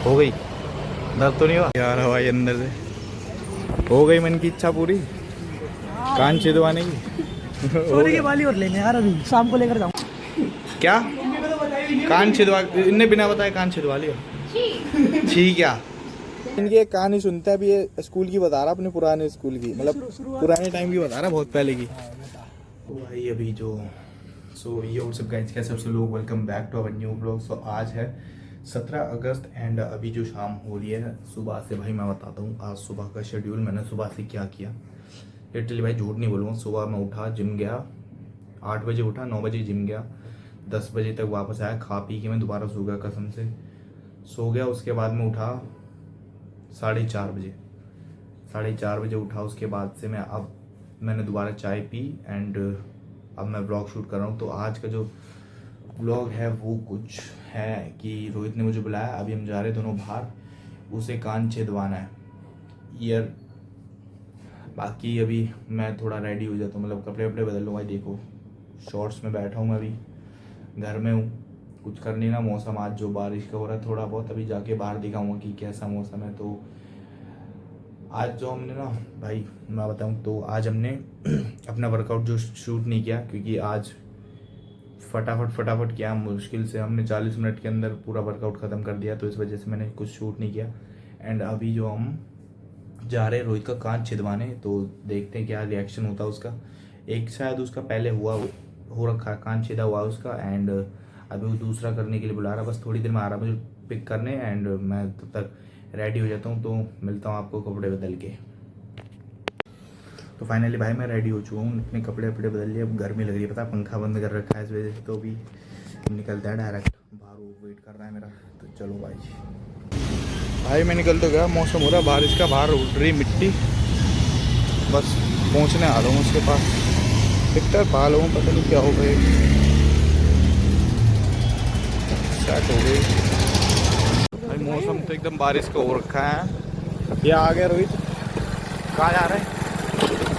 हो गई, दर्द तो नहीं हुआ यार? हवाई अंदर से हो गई मन की इच्छा पूरी, कान छिदवाने की। सोने की वाली और लेने यार, अभी शाम को लेकर जाऊँ। क्या कान छिदवा? इनने बिना बताए कान छिदवा लिया? ठीक है। इनकी एक कहानी सुनते हैं। अभी ये स्कूल की बता रहा, अपने पुराने स्कूल की, मतलब पुराने टाइम की बता रहा, बहुत पहले की। तो भाई अभी जो ये और सब गाइस, कैसे सबसे लोग, welcome back to our new blog. So आज है 17 अगस्त एंड अभी जो शाम हो रही है सुबह से, भाई मैं बताता हूँ आज सुबह का शेड्यूल मैंने सुबह से क्या किया। लिटरली भाई झूठ नहीं बोलूँगा, सुबह मैं उठा, जिम गया, 8 बजे उठा, 9 बजे जिम गया, 10 बजे तक वापस आया, खा पी के मैं दोबारा सो गया, कसम से सो गया। उसके बाद में उठा 4:30 बजे उठा। उसके बाद से मैंने दोबारा चाय पी एंड अब मैं ब्लॉग शूट कर रहा हूँ। तो आज का जो ब्लॉग है वो कुछ है कि रोहित ने मुझे बुलाया, अभी हम जा रहे दोनों बाहर, उसे कान छेदवाना है, ईयर। बाकी अभी मैं थोड़ा रेडी हो जाता हूँ, मतलब कपड़े वपड़े बदल लूँ। भाई देखो शॉर्ट्स में बैठा हूँ मैं, अभी घर में हूँ, कुछ कर नहीं ना। मौसम आज जो बारिश का हो रहा है थोड़ा बहुत, अभी जाके बाहर दिखाऊंगा कि कैसा मौसम है। तो आज जो हमने ना, भाई मैं बताऊं तो आज हमने अपना वर्कआउट जो शूट नहीं किया, क्योंकि आज फटाफट किया, मुश्किल से हमने 40 मिनट के अंदर पूरा वर्कआउट ख़त्म कर दिया, तो इस वजह से मैंने कुछ शूट नहीं किया। एंड अभी जो हम जा रहे हैं रोहित का कान छिदवाने, तो देखते हैं क्या रिएक्शन होता है उसका। एक शायद उसका पहले हो रखा है, कान छिदा हुआ उसका, एंड अभी वो दूसरा करने के लिए बुला रहा। बस थोड़ी देर में आ रहा मुझे पिक करने, एंड मैं तब तक रेडी हो जाता हूँ। तो मिलता हूँ आपको कपड़े बदल के। तो फाइनली भाई मैं रेडी हो चुका हूँ, अपने कपड़े वपड़े बदल लिए। अब गर्मी लग रही है, पता, पंखा बंद कर रखा है इस वजह से। तो अभी निकलता है डायरेक्ट बाहर, वो वेट कर रहा है मेरा। तो चलो भाई मैं निकल तो गया, मौसम हो रहा बारिश का, बाहर उड़ रही मिट्टी, बस पहुँचने आ रहा हूँ उसके पास। दिखता है पा लोगों, पता नहीं क्या हो गए, स्टार्ट हो गई भाई। मौसम तो एकदम बारिश का हो रखा है। ये आ गया रोहित, कहाँ जा रहे हैं?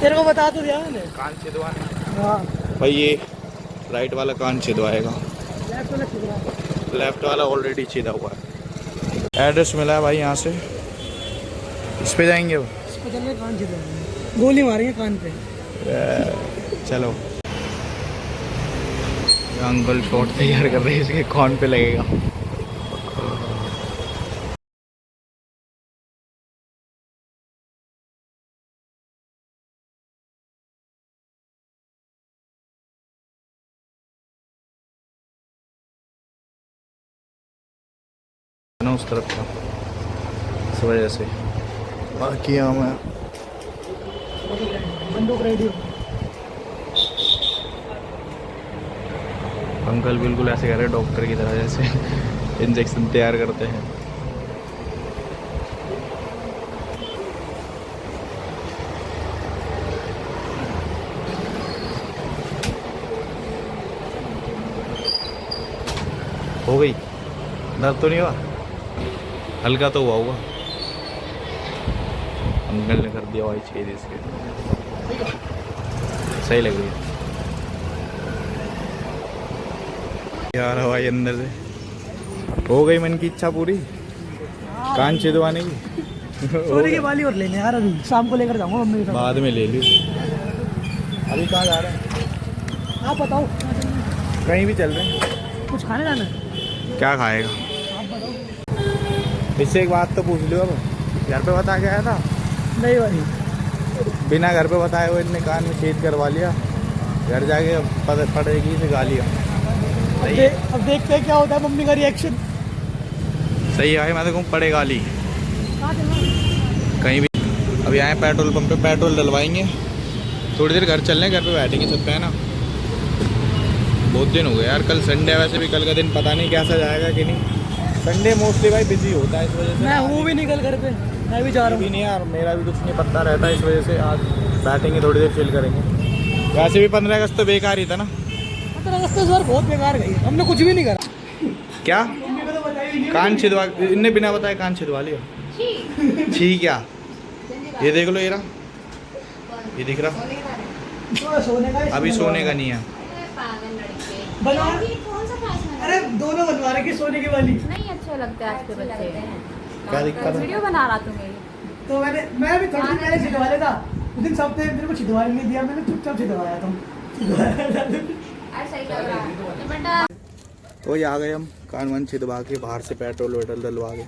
तेरे को बता तो दिया मैंने, कान छिदवाने। हाँ भाई ये राइट वाला कान छिदवाएगा, लेफ्ट वाला ऑलरेडी छिदा हुआ है। एड्रेस मिला है भाई यहाँ से, इस पे जाएंगे। वो इस पे चल के कान छिदवाएंगे, गोली मारेंगे कान पे। चलो अंकल शॉट तैयार कर रहे हैं, इसके कान पे लगेगा। ना उस तरफ का, इस वजह से। बाकी मैं बंदूक रेडी हो। अंकल बिल्कुल ऐसे कह रहे हैं डॉक्टर की तरह, जैसे इंजेक्शन तैयार करते हैं। हो गई, दर्द तो नहीं हुआ? हल्का तो हुआ होगा। अंकल ने कर दिया भाई छेद इसके, सही लग रही है यार। हवाई अंदर से हो गई मन की इच्छा पूरी, कान छिदवाने की। सोने की वाली और लेने यार, अभी शाम को लेकर जाऊँगा मम्मी के साथ। बाद में ले ली। अभी कहाँ जा रहे हैं? आप बताओ। कहीं भी चल रहे हैं। कुछ खाने जाना है? क्या खाएगा? आप बताओ। इससे एक बात तो पूछ लो, अब घर पे बता के आया था? नहीं भाई, बिना घर पे बताए हुए इतने कान में छेद करवा लिया, घर जाके पड़ेगी इसे गालियाँ। अब देखते हैं क्या होता है मम्मी का रिएक्शन। सही है भाई, मैं तो कहूँ पड़े गाली कहीं भी। अभी आए पेट्रोल पंप पे, पेट्रोल डलवाएंगे, थोड़ी देर घर चल रहे हैं, घर पे बैठेंगे सब पे, है ना। बहुत दिन हो गए यार, कल संडे है, वैसे भी कल का दिन पता नहीं कैसा जाएगा कि नहीं। संडे मोस्टली भाई बिजी होता है, इस वजह से। मैं हूँ भी निकल घर पे, मैं भी जा रहा हूँ। नहीं यार, मेरा भी कुछ नहीं पता रहता है, इस वजह से आज बैठेंगे थोड़ी देर, चिल करेंगे। वैसे भी 15 अगस्त तो बेकार ही था ना। 15 अगस्त इस बार बहुत बेकार गई, हमने कुछ भी नहीं करा। क्या मम्मी को तो बताया ही नहीं। कान छिदवा, इनने बिना बताए कान छिदवा लिया? ठीक क्या? ये देख लो, ये रहा, ये दिख रहा। तो सोने का अभी सोने का नहीं है। बनवा, अरे दोनों बनवा रहे कि सोने की वाली। नहीं अच्छे लगते आज के बच्चे। क्या दिक्कत है? वीडियो बना रहा तू मेरी। तो मैं भी थोड़ी देर पहले छिदवा लेता, उस दिन सब मेरे को छिदवा नहीं दिया, मैंने चुपचाप छिदवाया था। अरे सही लग रहा है बेटा। तो ये आ गए हम कान वान छिदवा के, बाहर से पेट्रोल वेट्रोल डलवा के।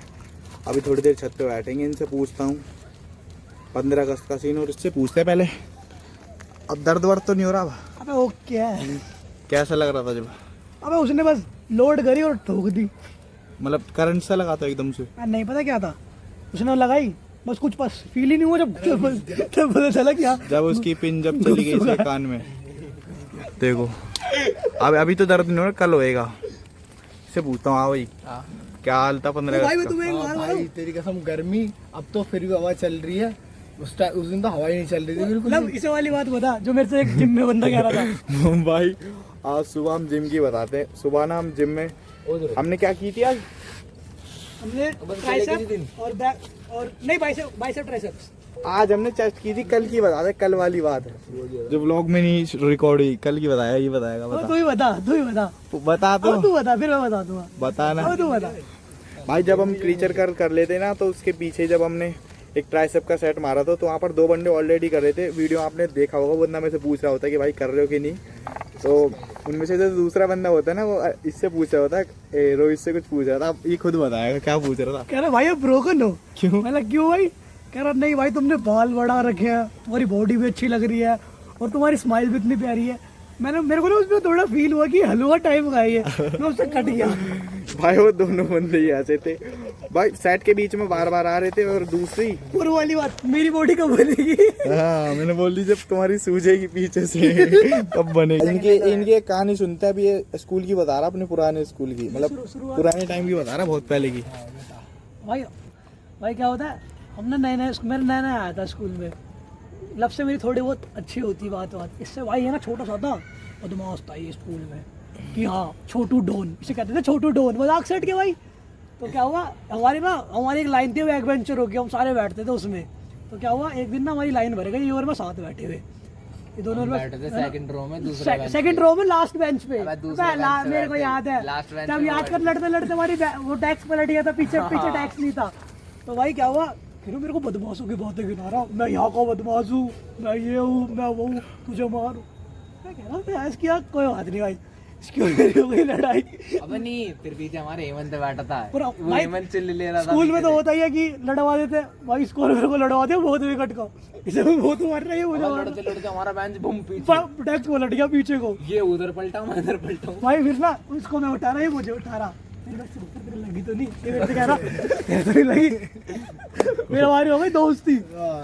अभी थोड़ी देर छत पे बैठेंगे, इनसे पूछता हूँ 15 अगस्त का सीन, और इससे पूछते हैं पहले अब दर्द वर्द तो नहीं हो रहा? अबे वो क्या है? कैसा लग रहा था जब? अबे उसने बस लोड करी और ठोक दी। मतलब करंट सा लगा था एकदम से? नहीं पता क्या था, उसने लगाई बस, कुछ बस फील ही नहीं हुआ। जब पता चला क्या, जब उसकी पिन जब चली गई इसके कान में, देखो अब अभी तो दर्द नहीं हो रहा, कल होएगा। इससे पूछता हूँ, हाँ भाई क्या हाल था 15 भाई अगस्त का? तुम्हें एक बात भाई तेरी कसम गर्मी, अब तो फिर भी हवा चल रही है। उस दिन तो हवा ही नहीं चल रही थी बिल्कुल। मतलब इसे वाली बात बता जो मेरे से एक जिम में बंदा कह रहा था। भाई आज सुबह हम जिम की बताते हैं। सुबह ना हम जिम में हमने क्या की थी आज? हमने ट्राइसेप और बैक और नहीं बाइसेप ट्राइसेप्स। आज हमने चेस्ट की थी, कल की बताते, कल वाली बात है जो व्लॉग में नहीं रिकॉर्ड हुई, कल की बताया, ये बताएगा। तू बता ही बता बता अब तो तू बता, फिर मैं बता दूंगा। बताना अब तू बता। भाई। जब हम क्रीचर कर कर लेते ना, तो उसके पीछे जब हमने एक ट्राइसेप का सेट मारा था, तो वहाँ पर 2 बंदे ऑलरेडी कर रहे थे। वीडियो आपने देखा होगा, वो बंदा मेरे से पूछ रहा होता है कि भाई कर रहे हो कि नहीं। तो उनमें से जो दूसरा बंदा होता है ना, वो इससे पूछ रहा होता है, रोहित से कुछ पूछ रहा था। अब ये खुद बताएगा क्या पूछ रहा था। कह रहा भाई अब ब्रोकन हो। क्यों? मैं क्यों भाई? कह रहा नहीं भाई तुमने बाल बढ़ा रखे हैं, तुम्हारी बॉडी भी अच्छी लग रही है और तुम्हारी स्माइल भी इतनी प्यारी है। मेरे को ना उसमें थोड़ा फील हुआ कि हलवा टाइम का है, मैं उससे कट गया। भाई वो दोनों बंदे ही ऐसे थे भाई, सेट के बीच में बार बार आ रहे थे। और दूसरी पूर्व वाली बात, मेरी बॉडी कब बनेगी? हाँ मैंने बोल दी जब तुम्हारी सूझेगी पीछे से तब बनेगी। इनकी एक कहानी सुनते हैं। अभी ये स्कूल की बता रहा, अपने पुराने स्कूल की, मतलब पुराने टाइम की बता रहा, बहुत पहले की। भाई क्या होता है, हमने मेरा नया आया था स्कूल में, लब से मेरी थोड़ी बहुत अच्छी होती बात। इससे भाई है ना छोटा सा था, बदमाश था ये स्कूल में कि हाँ छोटू डॉन, इसे कहते थे छोटू डॉन, मजाक सेट के भाई। तो क्या हुआ, हमारी एक लाइन थी, बैक बेंचर हो गया, हम सारे बैठते थे उसमें। तो क्या हुआ, एक दिन ना हमारी लाइन भर गई, ये और मैं साथ बैठे हुए, ये दोनों सेकंड रो में, दूसरा सेकंड रो में लास्ट बेंच पे। दूसरा मेरे को याद है, जब याद कर लड़ते लड़ते हमारी वो टैक्स पलट गया था, पीछे टैक्स नहीं था। तो भाई क्या हुआ, फिर मेरे को बदमाशों की बातें गिना रहा, मैं यहाँ का बदमाश हूँ, मैं ये हूँ, मैं वो हूँ, तुझे मारूं। मैं कह रहा था इसकी कोई बात नहीं भाई, इसकी मेरी हो गई लड़ाई। अब नहीं, फिर पीछे हमारे हेमंत बैठा था, पूरा वो हेमंत चिल्ली ले रहा था। स्कूल में तो होता ही है कि लड़वा देते भाई, स्कूल मेरे को लड़वा दे बहुत विकट का, इसे बहुत मार रहा है, मुझे लड़ते लड़ते हमारा बेंच बूम पीछे, टैक्स को लट गया पीछे को, ये उधर पलटा, मैं इधर पलटा। भाई फिर ना उसको मैं उठा रहा, ये मुझे उठा रहा, लगी तो नहीं, ये मेरे से कह रहा तो नहीं लगी। मेरा हमारी हो गई दोस्ती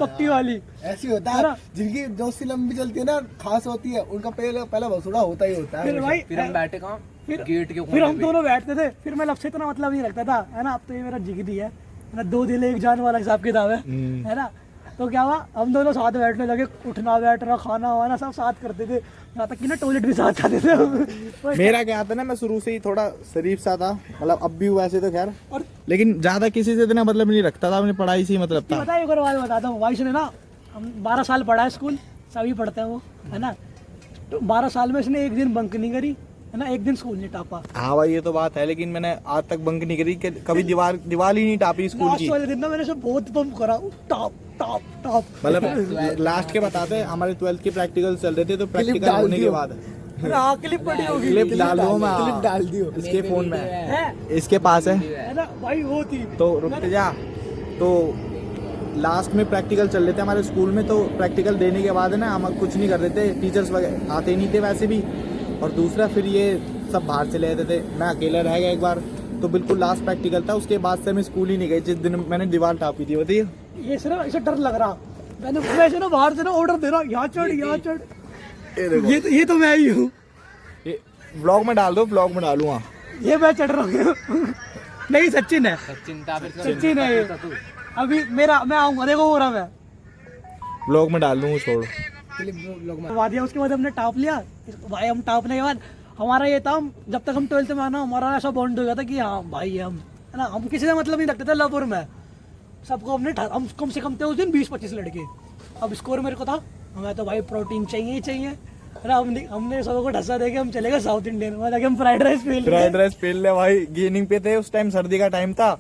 पक्की वाली। ऐसी होता है, जिनकी दोस्ती लंबी चलती है ना, खास होती है, उनका पहला वसूड़ा होता ही होता है। फिर भाई फिर हम बैठे कहाँ, गेट के, फिर हम दोनों बैठते थे, फिर मैं लब से इतना मतलब नहीं रखता था, है ना। अब तो ये मेरा जिगरी है ना, 2 दिल 1 जान वाला हिसाब किताब है ना। तो क्या हुआ, हम दोनों साथ बैठने लगे, उठना बैठना खाना वाना सब साथ करते थे, यहाँ तक कि ना टॉयलेट भी साथ जाते थे। मेरा क्या था ना, मैं शुरू से ही थोड़ा शरीफ सा था, मतलब अब भी वैसे तो खैर, और लेकिन ज्यादा किसी से इतना मतलब नहीं रखता था, अपनी पढ़ाई से ही मतलब था। पता है एक और बात बताता हूँ, भाई सुने ना, हम 12 साल पढ़ा है स्कूल, सभी पढ़ते हैं वो, है ना। तो 12 साल में इसने एक दिन बंक नहीं करी, है ना, एक दिन स्कूल नहीं टापा। हाँ भाई ये तो बात है, लेकिन मैंने आज तक बंक नहीं करी, कभी दीवार ही नहीं टापी स्कूल की। लास्ट वाले दिन ना मैंने सब बहुत बंक करा, टॉप टॉप टॉप। मतलब लास्ट के बताते, हमारे 12th के प्रैक्टिकल चल रहे थे, तो प्रैक्टिकल होने के बाद क्लिप पड़ी होगी, क्लिप डाल दो, मैं क्लिप डाल दियो, इसके फोन में है इसके पास है ना भाई, वो थी। तो रुकते जा। तो लास्ट में प्रैक्टिकल चल रहे थे हमारे स्कूल में, तो प्रैक्टिकल देने के बाद है ना, हम कुछ नहीं कर रहे थे, टीचर्स वगैरह आते ही नहीं थे वैसे भी। और दूसरा फिर ये सब बाहर चले जाते थे, मैं अकेला रह गया एक बार, तो बिल्कुल लास्ट प्रैक्टिकल था, उसके बाद से मैं स्कूल ही नहीं गई जिस दिन मैंने दीवार टापी थी। बताइए ये सिर्फ ऐसे डर लग रहा, मैंने वैसे ना बाहर से ना ऑर्डर दे रहा, यहाँ चढ़ यहाँ चढ़, ये तो मैं ही हूँ। व्लॉग में डाल दो, व्लॉग में डालूंगा, ये मैं चढ़ रहा हूँ। नहीं सचिन है, सचिन है ये। अभी मैं आऊंगा, देखो हो रहा, मैं व्लॉग में डाल दूंगा, छोड़। उसके बाद हमने टॉप लिया भाई, हम टॉपने के बाद हमारा ये था, जब तक हम 12th में आना, हमारा ऐसा बॉन्ड हो गया था कि हाँ भाई हम, है ना, हम किसी से मतलब नहीं रखते थे लवर में, सबको हम कम से कम थे उस दिन 20-25 लड़के। अब स्कोर मेरे को था, हमें तो भाई प्रोटीन चाहिए ही चाहिए, है ना। हमने सबको ढसा देके हम चले गए साउथ इंडियन में, हम फ्राइड राइस पेल ले भाई। गेनिंग पे थे उस टाइम, सर्दी का टाइम था,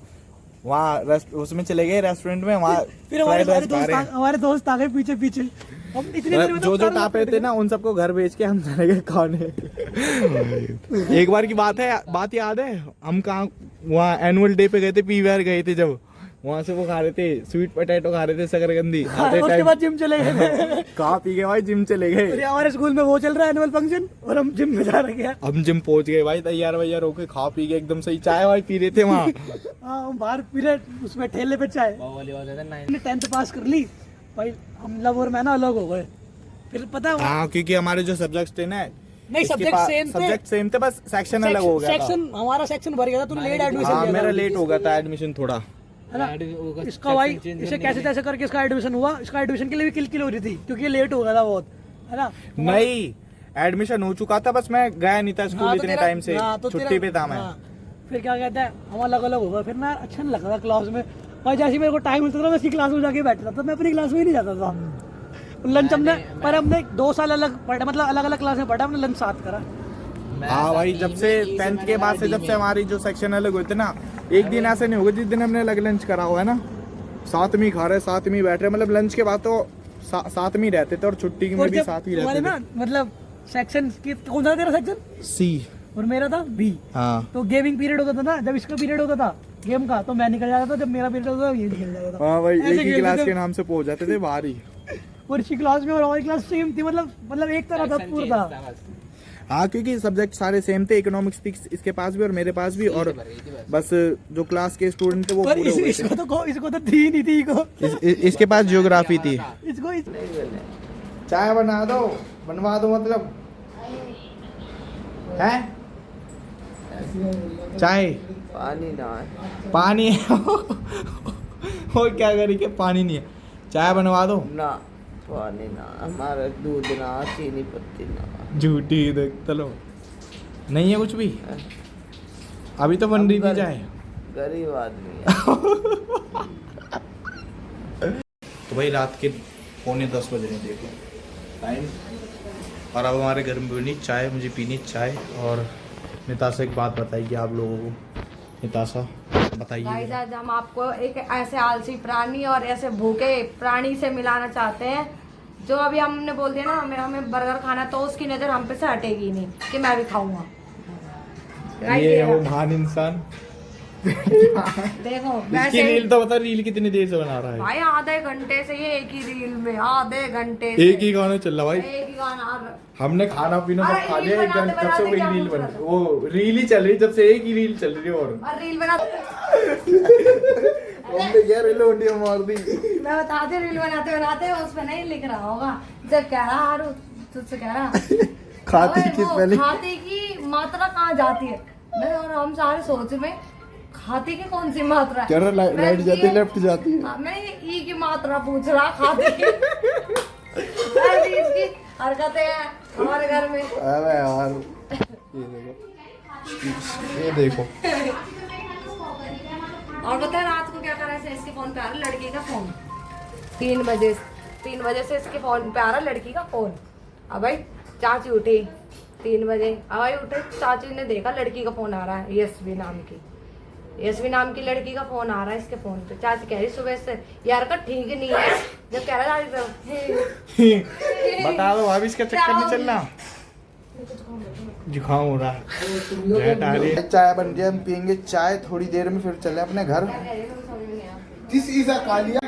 वहाँ उसमें चले गए रेस्टोरेंट में, वहाँ फिर हमारे फ्राइड सारे राइस खा रहे दोस्त हमारे दोस्त आ गए पीछे पीछे। हम इतने देर में तो जो कार टापे लपेट थे गए। ना उन सबको घर भेज के हम चले गए खाने। एक बार की बात याद है, हम कहाँ वहाँ एनुअल डे पे गए थे, पीवीआर गए थे, जब वहाँ से वो खा रहे थे स्वीट पोटैटो, खा रहे थे शकरकंदी, आते उसके टाइम बाद जिम चले गए। खा पी के भाई जिम चले फिर गए। हमारे स्कूल में वो चल रहा है एनुअल फंक्शन और हम जिम में जा रहे हैं। हम जिम पहुंच गए भाई, तैयार वैयार होके खा पी के एकदम सही, चाय वाय पी रहे थे वहाँ। हाँ हम बाहर पीरियड उसमें ठेले पे चाय। हमने 10th पास कर ली भाई, हम लव और मैं ना अलग हो गए। फिर पता है हाँ, क्योंकि हमारे जो सब्जेक्ट थे ना, नहीं सब्जेक्ट सेम थे, बस सेक्शन अलग हो गया था। सेक्शन हमारा सेक्शन भर गया था, तूने लेट एडमिशन हाँ, लिया मेरा था। लेट हो गया था एडमिशन थोड़ा। है ना, इसका भाई इसे कैसे तैसे करके इसका एडमिशन हुआ। इसका एडमिशन के लिए भी किल हो रही थी क्योंकि ये लेट हो गया था बहुत, है ना। नहीं, एडमिशन हो चुका था, बस मैं गया नहीं था स्कूल हाँ, तो इतने तेरा- टाइम से, हाँ, तो छुट्टी तेरा- पे था मैं। हाँ। फिर क्या कहते हैं, हम अलग अलग हो गए। फिर ना अच्छा नहीं लग रहा क्लास में भाई, जैसे ही मेरे को टाइम मिलता था मैं इसकी क्लास में जाके बैठता था, मैं अपनी क्लास में ही नहीं जाता था। लंच हमने 2 साल अलग पढ़ा, मतलब अलग अलग क्लास में पढ़ा, हमने लंच साथ करा। हाँ भाई, जब से 10th के बाद से, जब से हमारी जो सेक्शन अलग हुए थे ना, एक दिन ऐसे नहीं होगा जिस दिन हमने अलग लंच करा हुआ है ना, साथ में ही खा रहे, साथ में ही बैठ रहे, मतलब लंच के बाद तो साथ में ही रहते थे, और छुट्टी में और भी जब साथ ही हमारे रहते ना मतलब सेक्शन कौन सा था तेरा सेक्शन? थे। सी। और मेरा था बी। हाँ तो गेमिंग पीरियड होता था ना, जब इसका पीरियड होता था गेम का तो मैं निकल जाता था, जब मेरा पीरियड होता था ये निकल जाता था। हाँ भाई, ऐसे एक ही खेलते क्लास थे। के नाम से पहुंच जाते थे बाहर ही। और इसी क्लास में और हमारी क्लास सेम थी, मतलब एक तरह था पूरा था। हाँ, क्योंकि सब्जेक्ट सारे सेम थे, इकोनॉमिक्स थी इसके पास भी और मेरे पास भी, और बस जो क्लास के स्टूडेंट थे वो पर पूरे हो गए थे। इसको तो थी नहीं थी इसके पास जियोग्राफी थी। इसको चाय बना दो, बनवा दो, मतलब है चाय पानी ना है। पानी है। और क्या करेंगे, पानी नहीं है, चाय बनवा दो। ना पानी ना, हमारा दूध ना, चीनी पत्ती ना। झूठी देख, चलो नहीं है कुछ भी, अभी तो बन रही थी चाय। गरीब आदमी है। तो भाई रात के 9:45 बज रहे, देखो टाइम, और अब हमारे घर में बनी चाय, मुझे पीनी चाय। और निताशा एक बात बताइए आप लोगों को, निताशा गाइस बताइए। आज हम आपको एक ऐसे आलसी प्राणी और ऐसे भूखे प्राणी से मिलाना चाहते हैं, जो अभी हमने बोल दिया ना हमें बर्गर खाना, तो उसकी नजर हम पे से हटेगी नहीं कि मैं भी खाऊंगा। ये है वो महान इंसान। देखो इसकी वैसे ही- रील तो बता, रील कितनी देर से बना रहा है? भाई आधे घंटे से ये एक ही रील में, आधे घंटे से एक ही गाना चल रहा भाई, एक ही गाना। हमने खाना पीना अरे सब खा रील लिया, एक बनाते घंटे जब से बनाते वही क्या रील पूछ बन, रहा था? वो रील ही चल रही, जब से एक ही रील चल रही है। और रील बना हमने क्या रील उंडिया मार दी। मैं बताती रील बनाते बनाते उस पे नहीं लिख रहा होगा, जब कह रहा हारू तुझसे कह रहा खाती ओए, किस वो पहले? खाती की मात्रा कहाँ जाती है? मैं और हम सारे सोच में खाती की कौन सी मात्रा है? कह रहा मैं राइट जाती है, ये- लेफ्ट जाती है। हाँ, मैं ई की मात्रा पूछ रहा खाती की। ऐसी इसकी हरकतें हैं हमारे घर में। अरे यार, ये देखो और पता है रात को क्या करा है, इसके फोन पे आ रहा लड़की का फोन, 3 बजे से इसके फोन पे आ रहा लड़की का फोन। अब भाई चाची उठी 3 बजे, अब भाई उठे, चाची ने देखा लड़की का फोन आ रहा है, यशवी नाम की लड़की का फोन आ रहा है इसके फोन पे। चाची कह रही सुबह से यार का ठीक नहीं है, जब कह रहा बता दो भाभी, इसका चक्कर नहीं चलना, जुकाम हो रहा है। चाय बन गया, हम पियेंगे चाय थोड़ी देर में, फिर चले अपने घर। This is a Kaliya.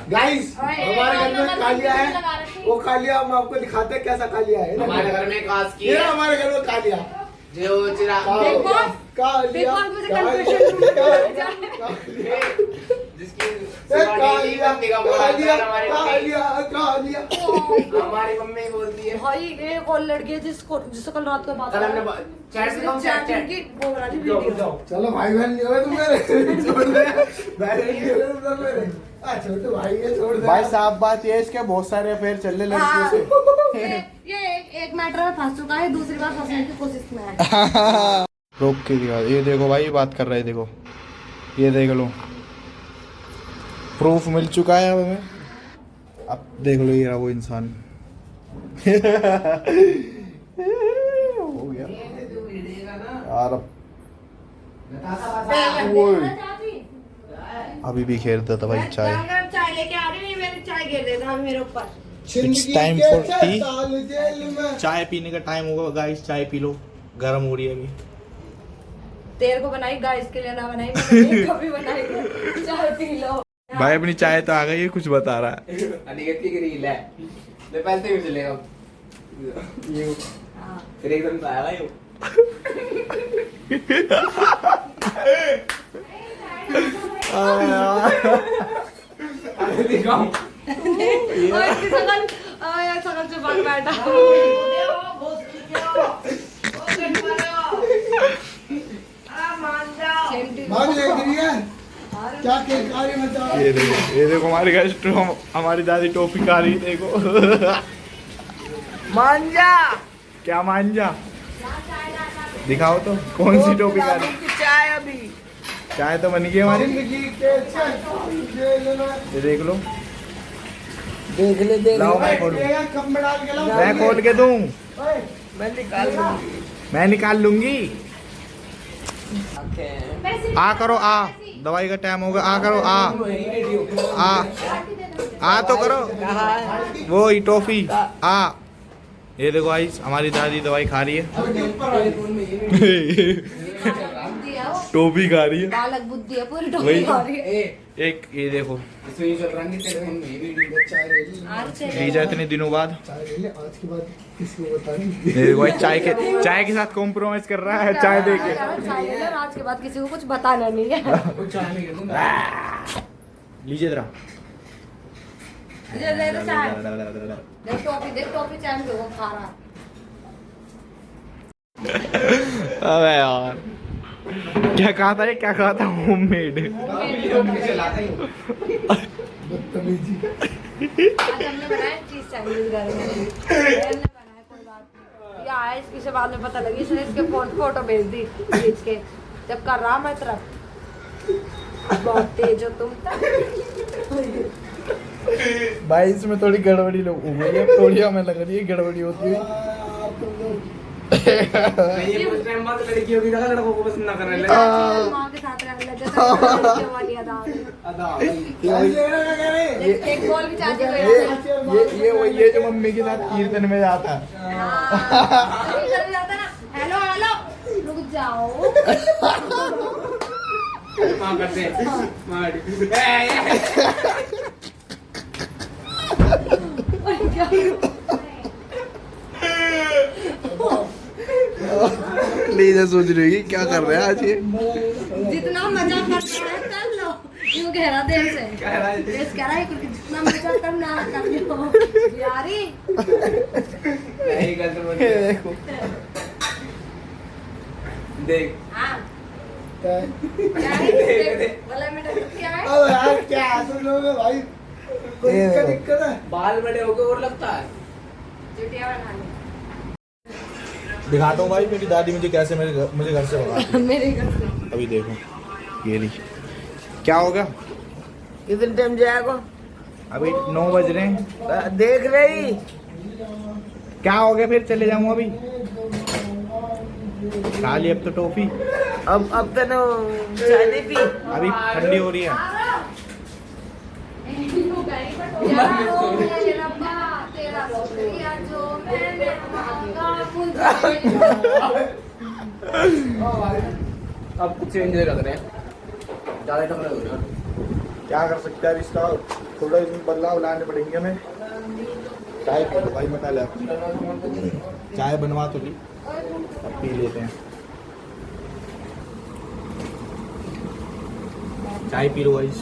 Guys हमारे घर में कालिया है, वो कालिया हम आपको दिखाते हैं कैसा कालिया है। हमारे घर में कास की ये है, हमारे घर में कालिया, जो चिराग बिग बॉस कालिया, मुझे कंफ्यूजन कालिया, जिसकी कालिया, बत्ती का फोन आता है, हमारी कालिया, हमारी मम्मी बोलती है। भाई एक और लड़की है जिससे कल रात को बात कल हमने चैट से चैट की वो बना दी वीडियो। चलो भाई बहन नहीं हो तुम मेरे, छोड़ दे भाई बहन नहीं हो तुम मेरे, छोटे भाई है, छोड़ दे भाई साफ बात ये है, इसके बहुत सारे अफेयर चल रहे लड़कियों से। ये एक मैटर में फंस चुका है, दूसरी बार फंसने की कोशिश में है। रोक के दिखा, ये देखो भाई, बात कर रहे हैं, देखो ये देख लो, प्रूफ मिल चुका है अब हमें। अब देख लो, ये रहा वो इंसान। हो गया यार, अब अभी भी खेल रहा था भाई चाय। चाय लेके आ रही है, मैंने चाय गिर देता मेरे ऊपर। It's time for tea। साल जेल में। चाय पीने का टाइम होगा गाइस, चाय पी लो, गर्म हो रही है अभी। तेरे को बनाई गाइस के लिए ना बनाई, मैंने कभी बनाई है। चाय पी लो भाई अपनी चाय तो आ गई है, कुछ बता रहा है। अनिकेत की रील है, ले पहले ही चलेगा ये, फिर एकदम से आएगा ये। अरे दिखाओ और इसकी शकल, यार शकल से भाग बैठा। भाग ले गिरी है। क्या कार्य मचा। ये देखो हमारी गेस्ट, हमारी दादी टॉफी खा रही, देखो। मांझा क्या मांझा? दिखाओ तो कौन सी टॉफी खा रही? चाय अभी चाय तो बन गई हमारी, जिंदगी के जेल में। ये देख लो। देख ले देख लाओ मैं खोलूं, कब में डाल के लाओ। मैं खोल के दूं, मैं निकाल लूंगी। मैं निकाल लूंगी। ओके आ करो, आ दवाई का टाइम होगा, आ करो, आ तो करो। वो ही टॉफी आ। ये देखो आइस, हमारी दादी दवाई खा रही है, टॉफी खा रही है। बालक बुद्धि है, पूरी वही टोपी खा रही है। एक ये देखो, इसमें ये चल रहा है तेरे फोन में ये वीडियो चाय ले ली। आज से लीजा इतने दिनों बाद। चाय ले ली, आज के बाद किसी को बता नहीं। ये देखो भाई, चाय के साथ कॉम्प्रोमाइज कर रहा है, चाय दे के। चाय ले लो, आज के बाद किसी को कुछ बताना नहीं है। कुछ चाय नहीं कर लीजिए जरा। दे दो चाय, देख टॉफी चाय में लोगों खा रहा। अबे यार, क्या कहा था ये, क्या कहा था? होममेड। बदतमीजी। आज हमने बनाया चीज सैंडविच घर में। हमने बनाया, कोई बात नहीं। ये आया, इसकी से बाद में पता लगी, इसने इसके फोटो भेज दी खींच के, जब कर रहा मैं तरफ। बहुत तेज हो तुम तक। भाई इसमें थोड़ी गड़बड़ी लोग हो गई है, थोड़ी हमें लग रही है गड़बड़ी होती हुई। ये कुछ टाइम बाद लड़कियों की जगह लड़कों को पसंद ना करने लगे। माँ के साथ रहने लगे तो जवानी अदा हो गई। अदा एक बॉल भी चाची को याद है। ये जो मम्मी के साथ कीर्तन में जाता है। हाँ, कभी जाता ना, हेलो हेलो रुक जाओ। मां करते हैं मां लीजा सोच रही है क्या कर रहे हैं आज ये। जितना मजा करना है कर लो, यूं कह रहा देर से देश कह रहा है क्योंकि जितना मजा करना है कर लो यारी। नहीं गलत मत देखो देख हाँ क्या है? क्या है बोला मेरा क्या है। अब यार क्या तुम लोग भाई, कोई दिक्कत है? बाल बड़े हो गए और लगता है चुटिया बनानी दिखाता हूँ भाई मेरी दादी मुझे कैसे मुझे घर से भगाती मेरे घर से। है। अभी देखो ये ली, क्या होगा? कितने टाइम जाएगा? अभी 9 बज रहे हैं। देख रही क्या हो गया फिर? चले जाऊँ अभी? खा ली अब तो टॉफी, अब तो ना चाय नहीं पी। अभी ठंडी हो रही है। तेरा शुक्रिया जो मैंने मांगा अब कुछ चेंज लग रहे हैं, ज्यादा टकरा हो रहा है। क्या कर सकते हैं, अभी इसका थोड़ा इसमें बदलाव लाने पड़ेंगे हमें। चाय पी लो भाई, मैं पहले चाय बनवा तो ली, अब पी लेते हैं। चाय पी लो गाइस।